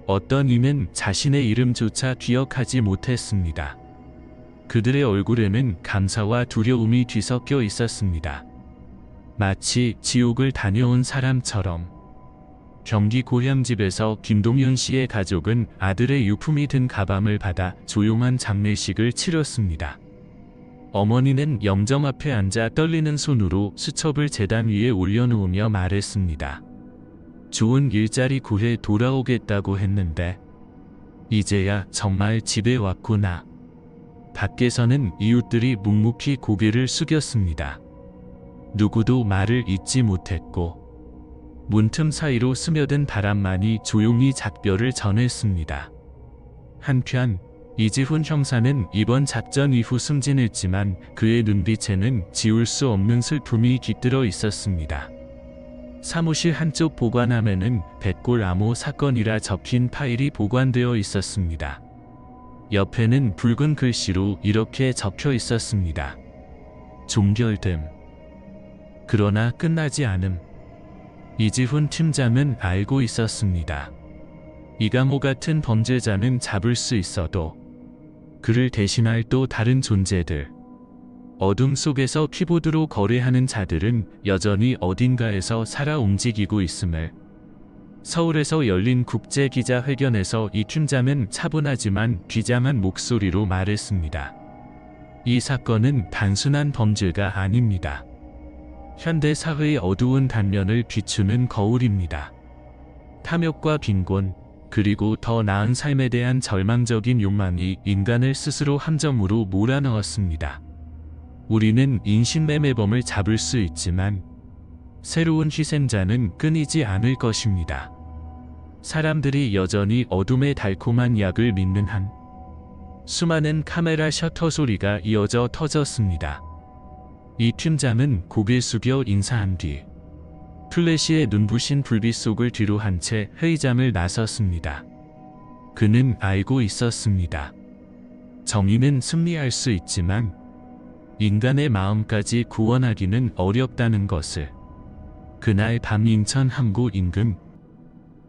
어떤 이는 자신의 이름조차 기억하지 못했습니다. 그들의 얼굴에는 감사와 두려움이 뒤섞여 있었습니다. 마치 지옥을 다녀온 사람처럼. 경기 고향집에서 김동현 씨의 가족은 아들의 유품이 든 가방을 받아 조용한 장례식을 치렀습니다. 어머니는 영점 앞에 앉아 떨리는 손으로 수첩을 제단 위에 올려놓으며 말했습니다. 좋은 일자리 구해 돌아오겠다고 했는데 이제야 정말 집에 왔구나. 밖에서는 이웃들이 묵묵히 고개를 숙였습니다. 누구도 말을 잇지 못했고 문틈 사이로 스며든 바람만이 조용히 작별을 전했습니다. 한편 이지훈 형사는 이번 작전 이후 승진했지만 그의 눈빛에는 지울 수 없는 슬픔이 깃들어 있었습니다. 사무실 한쪽 보관함에는 백골 암호 사건이라 적힌 파일이 보관되어 있었습니다. 옆에는 붉은 글씨로 이렇게 적혀 있었습니다. 종결됨. 그러나 끝나지 않음. 이지훈 팀장은 알고 있었습니다. 이강호 같은 범죄자는 잡을 수 있어도 그를 대신할 또 다른 존재들, 어둠 속에서 키보드로 거래하는 자들은 여전히 어딘가에서 살아 움직이고 있음을 서울에서 열린 국제기자회견에서 이 팀장은 차분하지만 비장한 목소리로 말했습니다. 이 사건은 단순한 범죄가 아닙니다. 현대 사회의 어두운 단면을 비추는 거울입니다. 탐욕과 빈곤, 그리고 더 나은 삶에 대한 절망적인 욕망이 인간을 스스로 함정으로 몰아넣었습니다. 우리는 인신매매범을 잡을 수 있지만 새로운 희생자는 끊이지 않을 것입니다. 사람들이 여전히 어둠의 달콤한 약을 믿는 한 수많은 카메라 셔터 소리가 이어져 터졌습니다. 이 팀장은 고개 숙여 인사한 뒤 플래시의 눈부신 불빛 속을 뒤로 한 채 회의장을 나섰습니다. 그는 알고 있었습니다. 정의는 승리할 수 있지만 인간의 마음까지 구원하기는 어렵다는 것을. 그날 밤 인천 항구 인근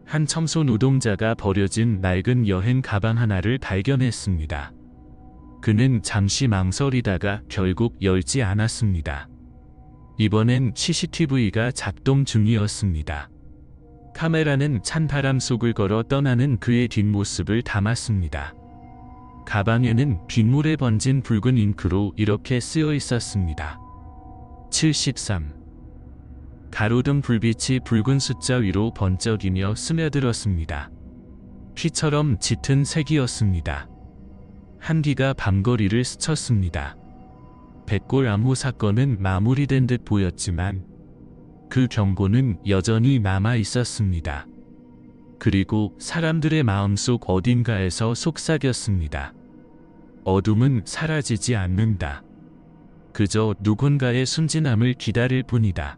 한 청소 노동자가 버려진 낡은 여행 가방 하나를 발견했습니다. 그는 잠시 망설이다가 결국 열지 않았습니다. 이번엔 CCTV가 작동 중이었습니다. 카메라는 찬 바람 속을 걸어 떠나는 그의 뒷모습을 담았습니다. 가방에는 빗물에 번진 붉은 잉크로 이렇게 쓰여 있었습니다. 73. 가로등 불빛이 붉은 숫자 위로 번쩍이며 스며들었습니다. 피처럼 짙은 색이었습니다. 한기가 밤거리를 스쳤습니다. 백골 암호 사건은 마무리된 듯 보였지만 그 경고는 여전히 남아 있었습니다. 그리고 사람들의 마음속 어딘가에서 속삭였습니다. 어둠은 사라지지 않는다. 그저 누군가의 순진함을 기다릴 뿐이다.